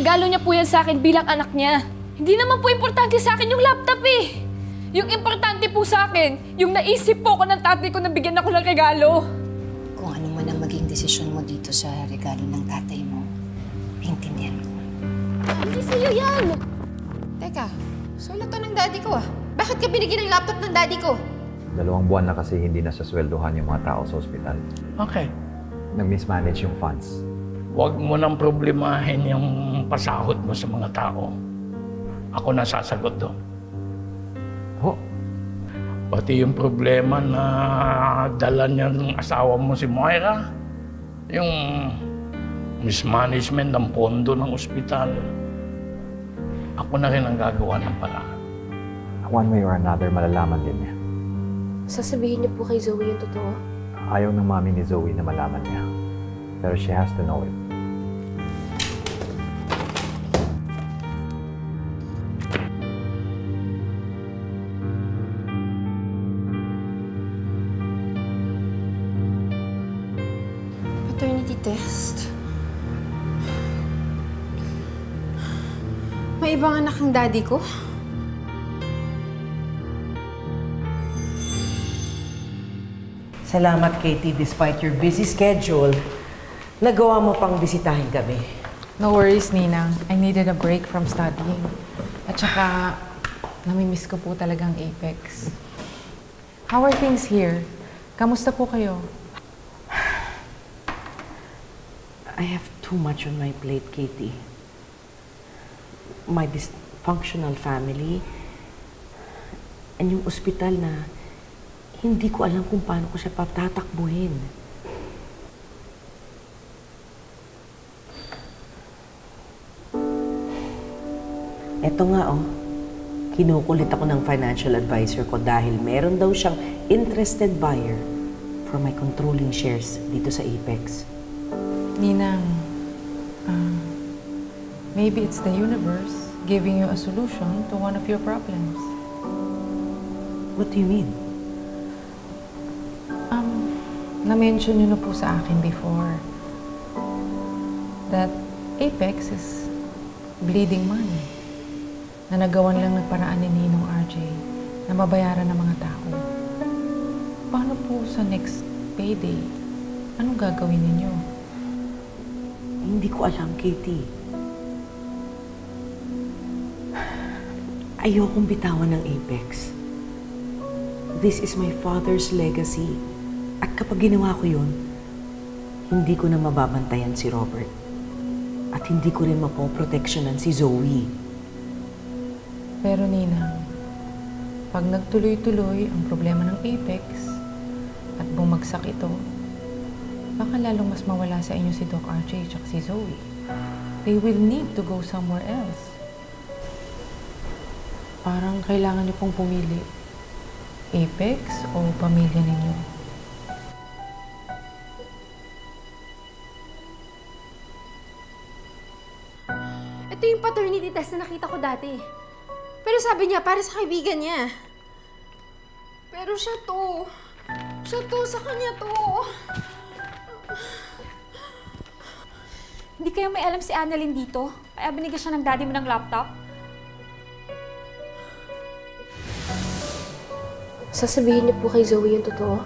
Regalo niya po yan sa akin bilang anak niya. Hindi naman po importante sa akin yung laptop eh. Yung importante po sa akin, yung naisip po ko ng tatay ko na bigyan ako ng regalo. Kung ano man ang maging desisyon mo dito sa regalo ng tatay mo, maintindihan ko. Hindi sa'yo yan! Teka, sulat to ng daddy ko ah. Bakit ka binigyan ng laptop ng daddy ko? 2 buwan na kasi hindi nasasweldohan yung mga tao sa ospital. Okay. Nag-mismanage yung funds. Huwag mo nang problemahin yung pasahod mo sa mga tao. Ako na sasagot doon. Ho? Pati yung problema na dala niya ng asawa mo si Moira, yung mismanagement ng pondo ng ospital, ako na rin ang gagawa ng paraan. One way or another, malalaman din niya. Sasabihin niyo po kay Zoe yung totoo? Ayaw ng mami ni Zoe na malaman niya. Pero she has to know it. Paternity test? May ibang anak ang daddy ko? Salamat, Katie. Despite your busy schedule, nagawa mo pang bisitahin kami. No worries, Ninang. I needed a break from studying. At saka, namimiss ko po talagang Apex. How are things here? Kamusta po kayo? I have too much on my plate, Katie. My dysfunctional family and yung ospital na hindi ko alam kung paano ko siya patatakbuhin. Eto nga, oh. Kinukulit ako ng financial advisor ko dahil meron daw siyang interested buyer for my controlling shares dito sa Apex. Ninang, maybe it's the universe giving you a solution to one of your problems. What do you mean? Na-mention niyo na po sa akin before that Apex is bleeding money na nagawan lang ng paraan ni Ninong RJ na mabayaran ng mga tao. Paano po sa next payday? Anong gagawin ninyo? Hindi ko alam, Katie. Ayokong bitawan ng Apex. This is my father's legacy. At kapag ginawa ko yun, hindi ko na mababantayan si Robert. At hindi ko rin mapoproteksyonan si Zoe. Pero Ninang, pag nagtuloy-tuloy ang problema ng Apex at bumagsak ito, baka lalong mas mawala sa inyo si Doc RJ at si Zoe. They will need to go somewhere else. Parang kailangan niyo pong pumili. Apex o pamilya ninyo? Ito yung paternity test na nakita ko dati. Pero sabi niya, para sa kaibigan niya. Pero siya to. Siya to, sa kanya to. Hindi kayo may alam si Annalyn dito? Kaya binigyan siya ng daddy mo ng laptop? Sasabihin niyo po kay Zoe yung totoo?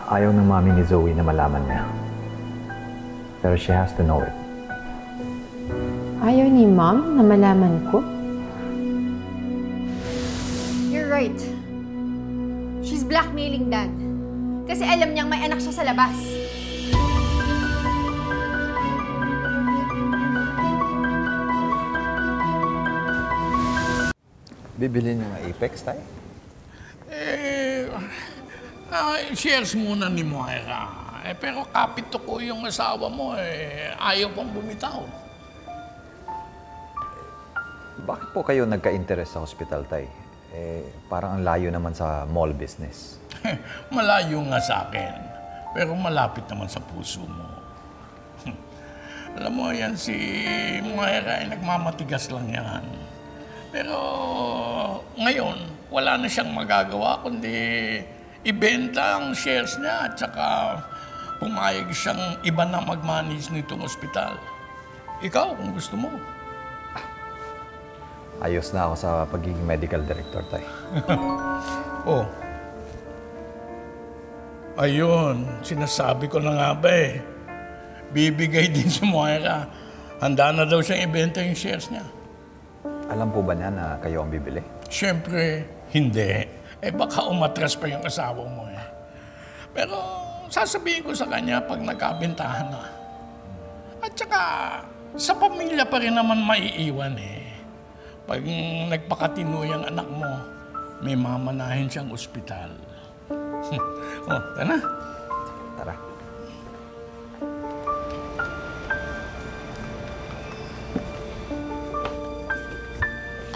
Ayaw ng mami ni Zoe na malaman niya. Pero she has to know it. Ayaw ni Mom na malaman ko? You're right. She's blackmailing Dad. Kasi alam niyang may anak siya sa labas. Bibili niyo ng Apex, tay? Shares muna ni Moira. Pero kapito ko yung asawa mo, ayaw pang bumitaw. Bakit po kayo nagka-interest sa hospital, tay? Parang ang layo naman sa mall business. Malayo nga sa akin, pero malapit naman sa puso mo. Alam mo yan, si Moira ay nagmamatigas lang yan. Pero ngayon, wala na siyang magagawa kundi ibenta ang shares niya at saka pumayag siyang iba na mag-manage nitong ospital. Ikaw, kung gusto mo, ayos na ako sa pagiging medical director, Tay. Oh. Ayun, sinasabi ko na nga ba eh. Bibigay din si Moira. Handa na daw siyang ibenta yung shares niya. Alam po ba niya na kayo ang bibili? Siyempre, hindi. Eh baka umatras pa yung asawa mo eh. Pero sasabihin ko sa kanya pag nagkabentahan na. At saka, sa pamilya pa rin naman maiiwan eh. Pag nagpakatino yung anak mo, may mamanahin siyang ospital. Oh, tara. Tara.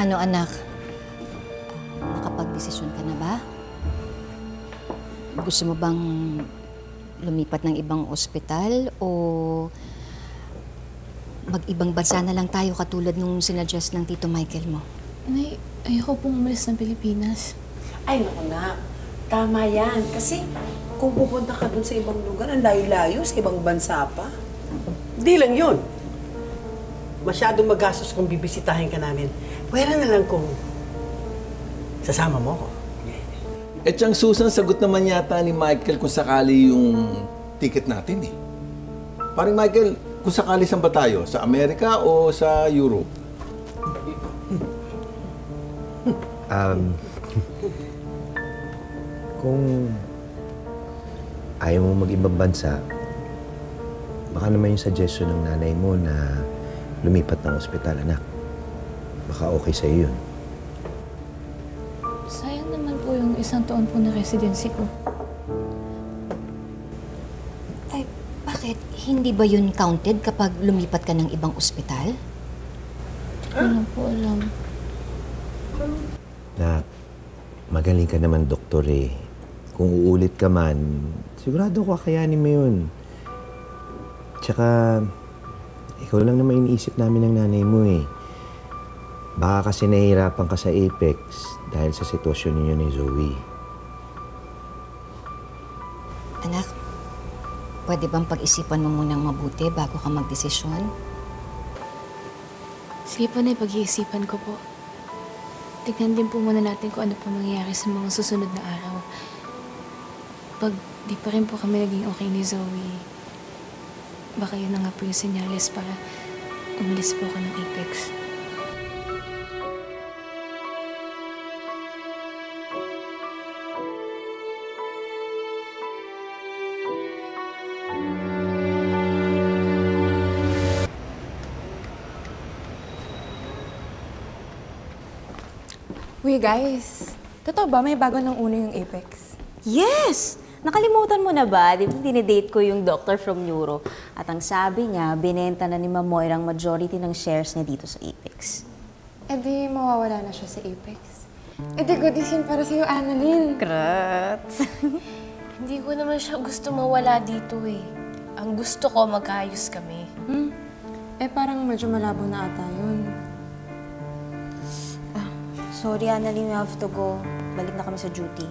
Ano anak? Nakapag-desisyon ka na ba? Gusto mo bang lumipat ng ibang ospital o mag-ibang bansa na lang tayo katulad nung sinadjust ng Tito Michael mo? Nay, ayoko pong umalis ng Pilipinas. Ay, naku na. Tama yan. Kasi kung pupunta ka dun sa ibang lugar, ang layo-layo, sa ibang bansa pa. Di lang yun. Masyadong magastos kung bibisitahin ka namin. Pwera na lang kung sasama mo ko. Eh, Chang Susan, sagot naman yata ni Michael kung sakali yung ticket natin eh. Paring Michael, kung sakali saan ba tayo? Sa Amerika o sa Europe? Kung ayaw mo mag-ibang bansa, baka naman yung suggestion ng nanay mo na lumipat ng ospital, anak. Baka okay sa'yo yun. Sayang naman po yung 1 taon po na residency ko. Ay, bakit? Hindi ba yun counted kapag lumipat ka ng ibang ospital? Hindi ko na po alam. Na, magaling ka naman, doktor eh. Kung uulit ka man, sigurado ko kakayanin mo yun. Tsaka, ikaw lang naman iniisip namin ng nanay mo eh. Baka kasi nahihirapan ka sa Apex dahil sa sitwasyon ninyo ni Zoe. Anak, pwede bang pag-isipan mo munang mabuti bago ka magdesisyon? Sige po na, pag-iisipan ko po. Tignan din po muna natin kung ano pa mangyayari sa mga susunod na araw. Pag di pa rin po kami naging okay ni Zoe, baka yun na nga po yung senyales para umalis po ako ng Apex. Uy guys, totoo ba may bago ng uno yung Apex? Yes! Nakalimutan mo na ba? Di ba dinidate ko yung doctor from Neuro? At ang sabi niya, binenta na ni Ma'am Moira ang majority ng shares niya dito sa Apex. Eh di mawawala na siya sa Apex. Eh di good yun para sa'yo, Annalyn. Congrats! Hindi ko naman siya gusto mawala dito eh. Ang gusto ko, magkaayos kami. Eh parang medyo malabo na ata yun. Sorry, Annalyn, we have to go. Balik na kami sa duty.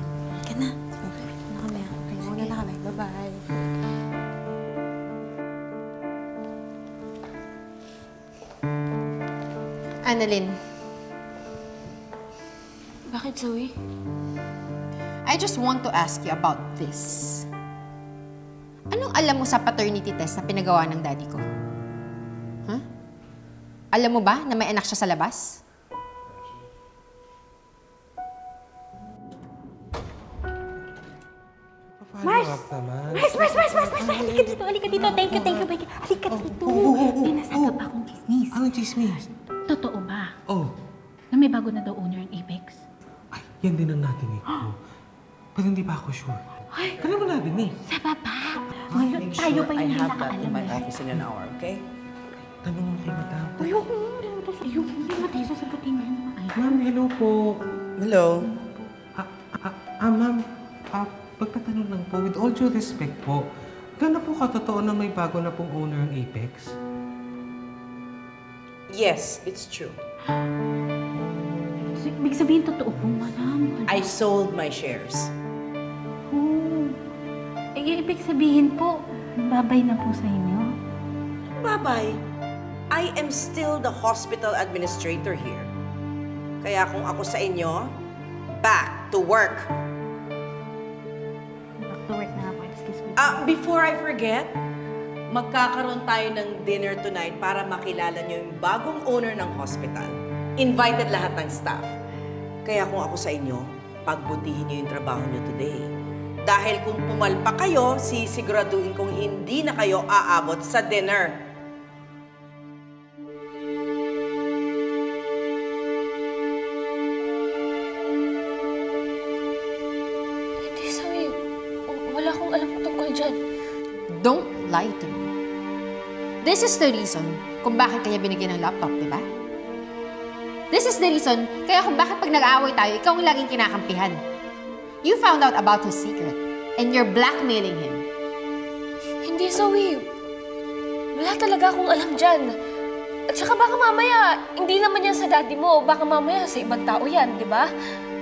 Ka na. Okay. Na kami. Okay, muna na kami. Bye-bye. Annalyn. Bakit, Zoe? I just want to ask you about this. Anong alam mo sa paternity test na pinagawa ng daddy ko? Huh? Alam mo ba na may anak siya sa labas? Mars! Mars! Halika dito. Thank you. Halika dito. May nasagap akong chismis. Anong chismis? Totoo ba? Oh. Na may bago na daw owner ang Apex? Ay, yan din ang narinig ko. Pero hindi pa ako sure. Ay! Kailan mo narinig? Sa baba! Ngayon, tayo pa yung nakakaalam. in my office in an hour, okay? Tanong mo kay Madam. Ayoko hindi matay sasagutin niya naman. Ma'am, hello po. Hello. Ma'am, pagtatanong lang po, with all due respect po, gano'n po katotoo na may bago na pong owner ang Apex? Yes, it's true. So, ibig sabihin, totoo po, madam. I sold my shares. Oh. Eh, ibig sabihin po, babay na po sa inyo. Bye-bye. I am still the hospital administrator here. Kaya kung ako sa inyo, back to work. Back to work na ako, excuse me. Before I forget, magkakaroon tayo ng dinner tonight para makilala niyo yung bagong owner ng hospital. Invited lahat ng staff. Kaya kung ako sa inyo, pagbutihin niyo yung trabaho niyo today. Dahil kung pumalpa kayo, sisiguraduhin kong hindi na kayo aabot sa dinner. Hindi, Zoe. Wala akong alam tungkol dyan. Don't lie to me. This is the reason kung bakit kaya binigyan ng laptop, di ba? This is the reason kaya kung bakit pag nag-aaway tayo, ikaw ang laging kinakampihan. You found out about his secret and you're blackmailing him. Hindi, Zoe. Wala talaga akong alam dyan. At saka baka mamaya, hindi naman yan sa daddy mo. Baka mamaya sa ibang tao yan, di ba?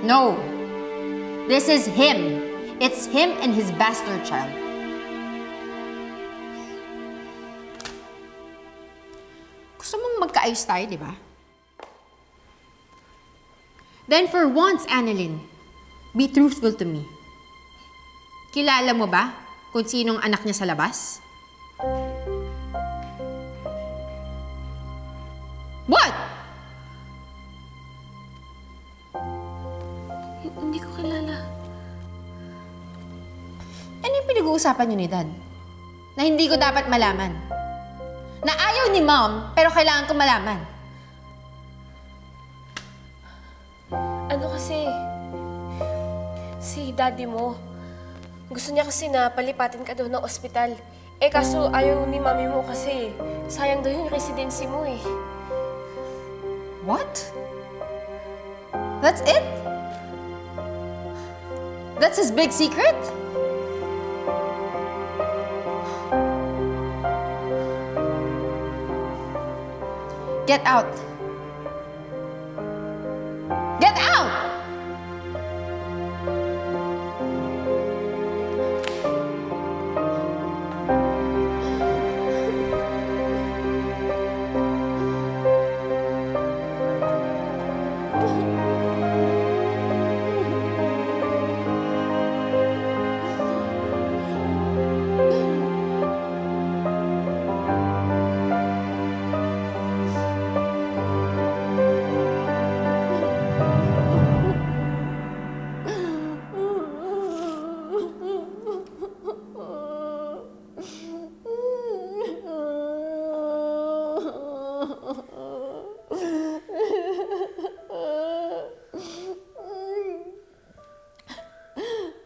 No. This is him. It's him and his bastard child. Gusto mong magkaayos tayo, di ba? Then for once, Annalyn, be truthful to me. Kilala mo ba kung sinong anak niya sa labas? What? Hindi ko kilala. Ano yung pinag-uusapan niyo ni Dad? Na hindi ko dapat malaman. Na ayaw ni Mom, pero kailangan ko malaman. Ano kasi, si daddy mo, gusto niya kasi na palipatin ka daw ng ospital. Eh kaso ayaw ni mami mo kasi, sayang daw yung residency mo eh. What? That's it? That's his big secret? Get out. Get out!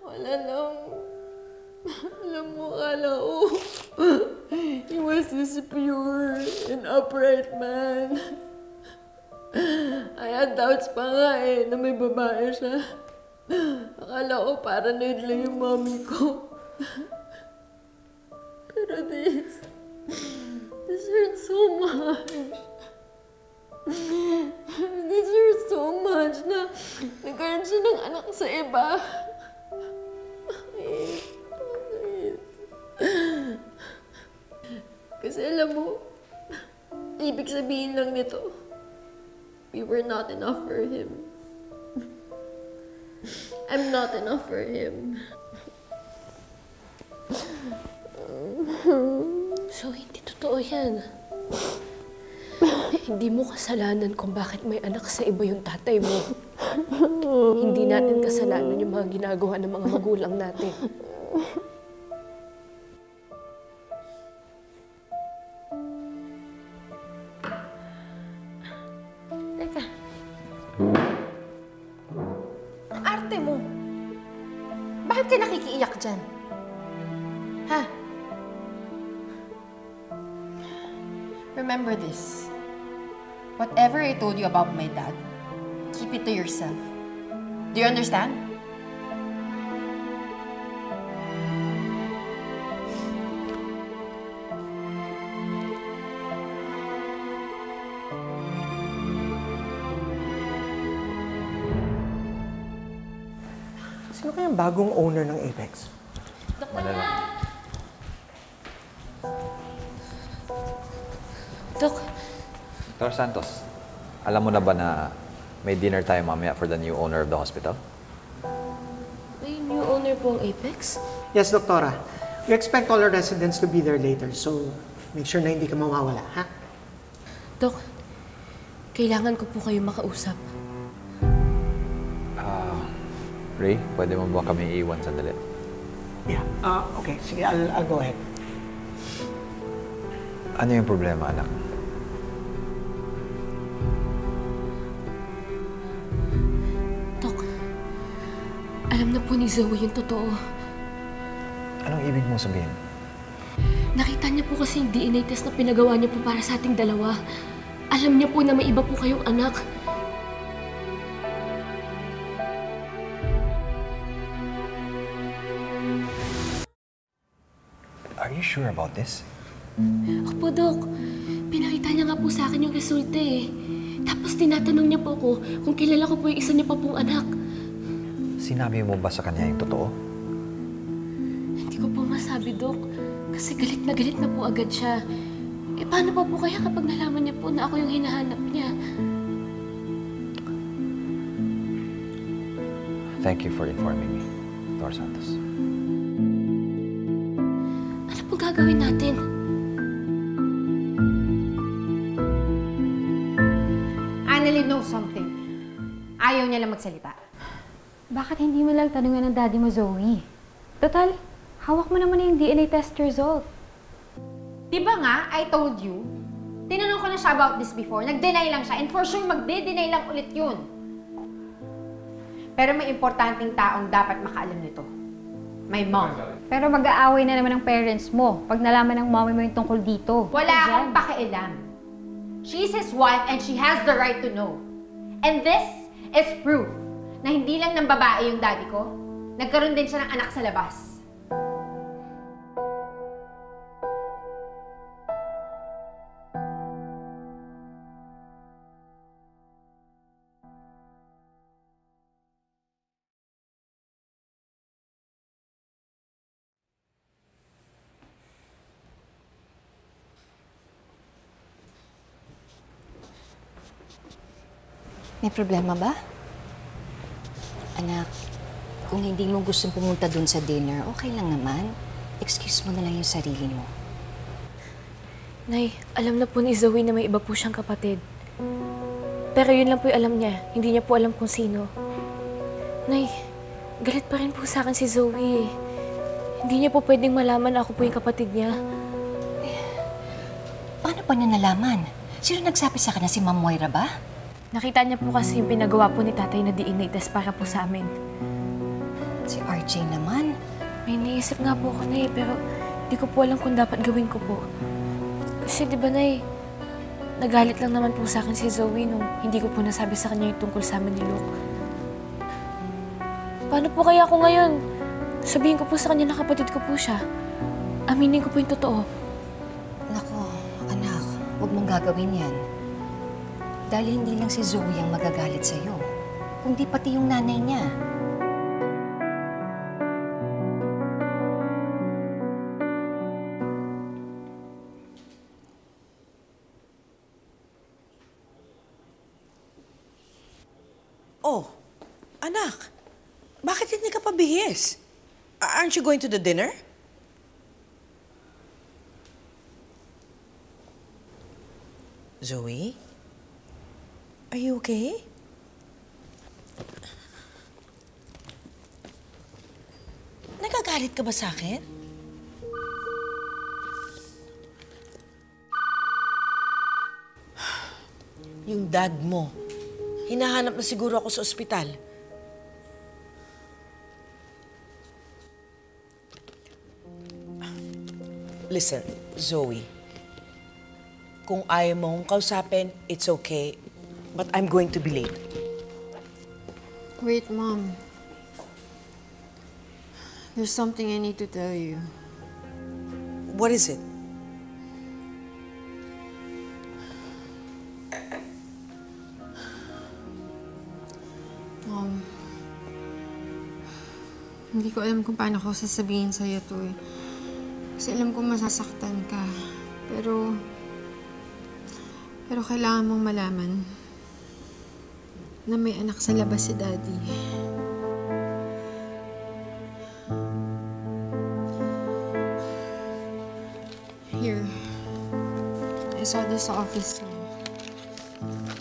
Wala lang. Alam mo, kala ko, he was this pure and upright man. I had doubts pa nga eh, na may babae siya. Akala ko paranoid lang yung mommy ko. Pero this hurts so much. This hurts so much na nagkaroon siya ng anak sa iba. Bakit? Kasi alam mo, ibig sabihin lang nito, we were not enough for him. I'm not enough for him. So, hindi totoo yan. Hindi mo kasalanan kung bakit may anak sa iba yung tatay mo. Hindi natin kasalanan yung mga ginagawa ng mga magulang natin. Teka. Ang arte mo. Bakit ka nakikiiyak dyan? Ha? Remember this. Whatever I told you about my dad, keep it to yourself. Do you understand? Sino kayang bagong owner ng Apex? Malala. Dok. Dr. Santos, alam mo na ba na may dinner tayo mamaya for the new owner of the hospital. May new owner po ang Apex? Yes, Doktora. We expect all our residents to be there later, so make sure na hindi ka mawawala, ha? Dok, kailangan ko po kayo makausap. Ray, pwede mo ba kami iiwan sandali? Yeah. Okay. Sige, I'll go ahead. Ano yung problema, anak? Dok, alam na po ni Zoe yung totoo. Anong ibig mo sabihin? Nakita niya po kasi yung DNA test na pinagawa niya po para sa ating dalawa. Alam niya po na may iba po kayong anak. Are you sure about this? Opo, Dok. Pinakita niya nga po sa akin yung resulta eh. Tapos tinatanong niya po ako kung kilala ko po yung isa niya pa pong anak. Sinabi mo ba sa kanya yung totoo? Hindi ko po masabi, Dok. Kasi galit na po agad siya. Eh, paano pa po kaya kapag nalaman niya po na ako yung hinahanap niya? Thank you for informing me, Dr. Santos. Ano po gagawin natin? Annalyn knows something. Ayaw niya lang magsalita. Bakit hindi mo lang tanungin ng daddy mo, Zoe? Total, hawak mo naman yung DNA test result. Diba nga, I told you? Tinanong ko na siya about this before. Nag-deny lang siya. And for sure, magde-deny lang ulit yun. Pero may importanteng taong dapat makaalam nito. My mom. Pero mag-aaway na naman ng parents mo pag nalaman ng mommy mo yung tungkol dito. Wala akong pakialam. She's his wife and she has the right to know. And this is proof na hindi lang ng babae yung daddy ko. Nagkaroon din siya ng anak sa labas. May problema ba? Anak, kung hindi mo gustong pumunta dun sa dinner, okay lang naman. Excuse mo na lang yung sarili mo. Nay, alam na po ni Zoe na may iba po siyang kapatid. Pero yun lang po yung alam niya. Hindi niya po alam kung sino. Nay, galit pa rin po sa akin si Zoe. Hindi niya po pwedeng malaman na ako po yung kapatid niya. Paano pa niya nalaman? Sino nagsabi sa kanya? Si Ma'am Moira ba? Nakita niya po kasi yung pinagawa po ni tatay na DNA test para po sa amin. Si RJ naman? May naisip nga po ako, Nay, pero di ko po alam kung dapat gawin ko po. Kasi di ba, Nay, nagalit lang naman po sa akin si Zoe nung hindi ko po nasabi sa kanya yung tungkol sa amin ni Luke. Paano po kaya ako ngayon? Sabihin ko po sa kanya na kapatid ko po siya. Aminin ko po yung totoo. Naku, anak, huwag mong gagawin yan. Dahil hindi lang si Zoe ang magagalit sa'yo, kundi pati yung nanay niya. Oh, anak, bakit hindi ka pa bihis? Aren't you going to the dinner? Zoe? Are you okay? Nagagalit ka ba sa akin? Yung dad mo. Hinahanap na siguro ako sa ospital. Listen, Zoe. Kung ayaw mo kong kausapin, it's okay. But I'm going to be late. Wait, Mom. There's something I need to tell you. What is it? Mom, hindi ko alam kung paano ko sasabihin sa'yo to eh. Kasi alam ko masasaktan ka. Pero kailangan mong malaman. na may anak sa labas si Daddy. Here. I saw this sa office niya.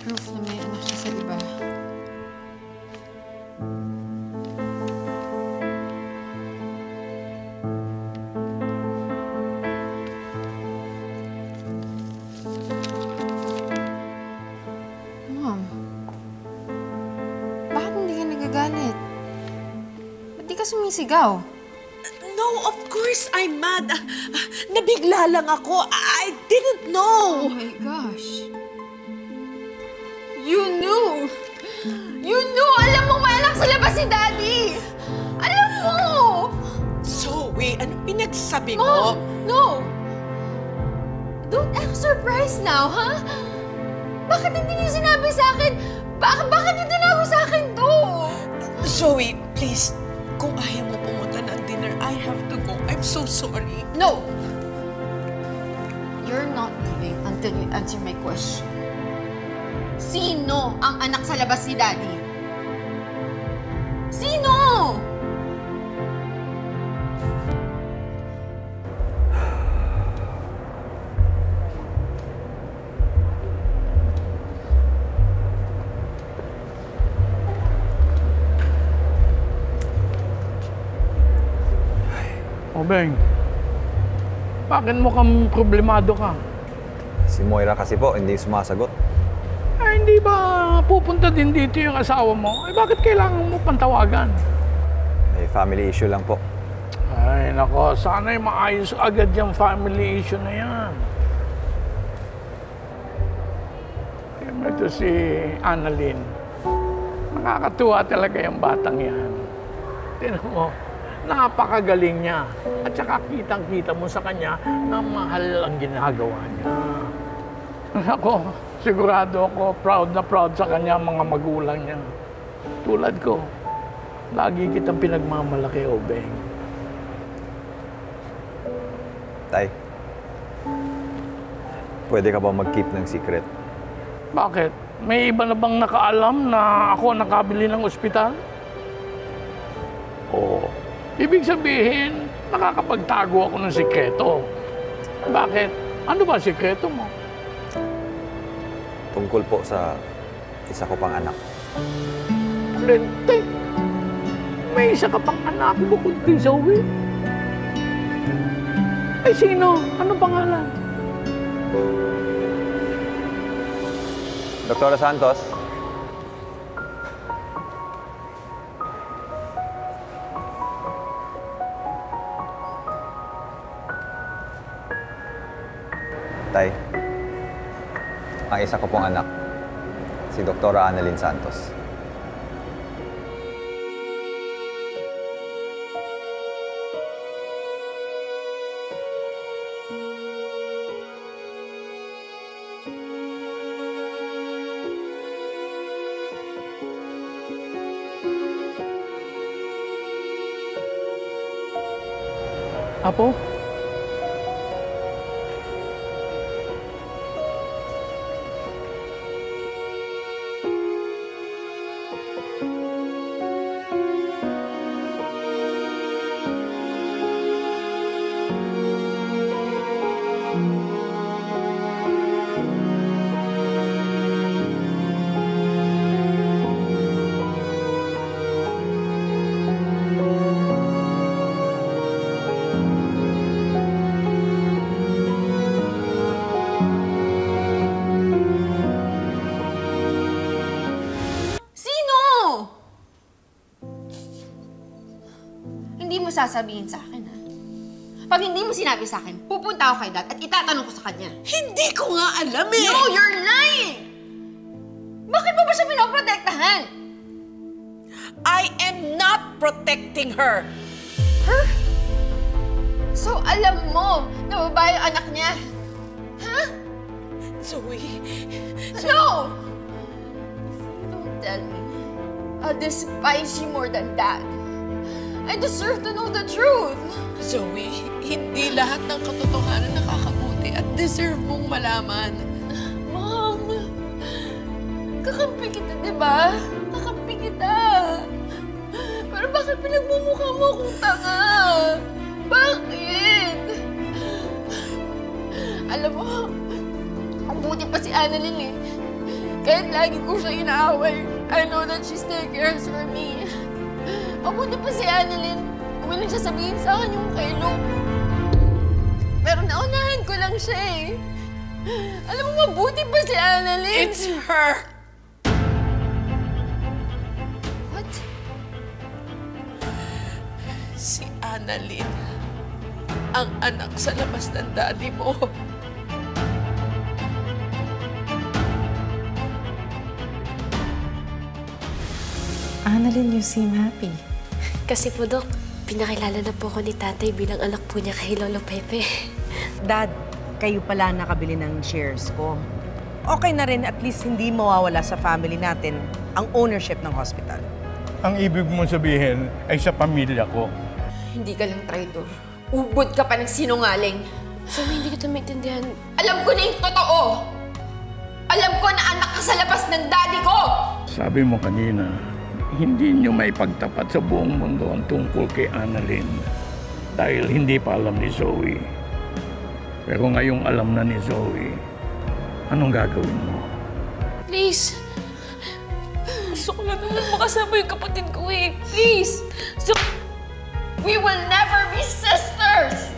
Proof na may anak siya sa iba. Mom, bakit hindi ka nagagalit? Ba't di ka sumisigaw? No, of course I'm mad. Nabigla lang ako. I didn't know. Oh my gosh. You knew! You knew! Alam mo may anak sa labas si Daddy! Alam mo! Zoe, ano pinagsabi mo? Mom! No! Don't act surprised now, ha? Bakit hindi niyo sinabi sa akin? Bakit niyo tinago sa akin to? Zoe, please. Kung ayaw mo pumunta ng dinner, I have to go. I'm so sorry. No! You're not leaving until you answer my question. Sino ang anak sa labas ni Daddy? Sino? O, Beng, bakit mo kang problemado ka? Si Moira kasi po, hindi sumasagot. Ay, hindi ba pupunta din dito yung asawa mo? Ay, bakit kailangan mo pantawagan? May family issue lang po. Ay, nako, sana'y maayos agad yung family issue na yan. Ito si Annalyn. Nakakatuwa talaga yung batang yan. Tignan mo, napakagaling niya. At saka kitang-kita mo sa kanya na mahal ang ginagawa niya. Ako, sigurado ako, proud na proud sa kanya mga magulang niya. Tulad ko, lagi kitang pinagmamalaki, Obeng. Tay, pwede ka ba mag-keep ng secret? Bakit? May iba na bang nakaalam na ako nakabili ng ospital? Oo. Ibig sabihin, nakakapagtago ako ng sikreto. Bakit? Ano ba sikreto mo? Tungkol po sa isa ko pang anak. Lente, may isa ka pang anak bukod kay Zoe? Ay, sino? Anong pangalan? Dr. Santos? Tay, ang isa ko pong anak, si Dr. Annalyn Santos. Apo? Sasabihin sa akin, ha? Pag hindi mo sinabi sa akin, pupunta ako kay Dad at itatanong ko sa kanya. Hindi ko nga alam eh! No, you're lying! Bakit mo ba siya pinoprotektahan? I am not protecting her! Her? So, alam mo na babae yung anak niya? Ha? Zoe? No! Don't tell me. I'll despise you more than that. I deserve to know the truth. Zoe, hindi lahat ng katotohanan nakakabuti at deserve mong malaman. Mom, kakampi kita, di ba? kita. Pero bakit pinagmumukha mo akong tanga? Bakit? Alam mo, mabuti pa si Annalyn eh. Kahit lagi ko siya inaaway, I know that she still cares for me. Mabuti pa si Annalyn. Willing siya sabihin sa akin yung kay Luke. Pero naunahan ko lang siya eh. Alam mo, mabuti pa si Annalyn. It's her! What? Si Annalyn, ang anak sa labas ng daddy mo. Annalyn, you seem happy. Kasi po, Dok, pinakilala na po ako ni Tatay bilang anak po niya kay Lolo Pepe. Dad, kayo pala nakabili ng shares ko. Okay na rin, at least hindi mawawala sa family natin ang ownership ng hospital. Ang ibig mo sabihin ay sa pamilya ko. Hindi ka lang traitor. Ubod ka pa ng sinungaling. Zoe, hindi kita maintindihan. Alam ko na yung totoo! Alam ko na anak ka sa labas ng daddy ko! Sabi mo kanina, hindi niyo may pagtapat sa buong mundo ang tungkol kay Annalyn dahil hindi pa alam ni Zoe. Pero ngayong alam na ni Zoe, anong gagawin mo? Please. Gusto ko lang naman makasama yung kapatid ko eh. Please. We will never be sisters!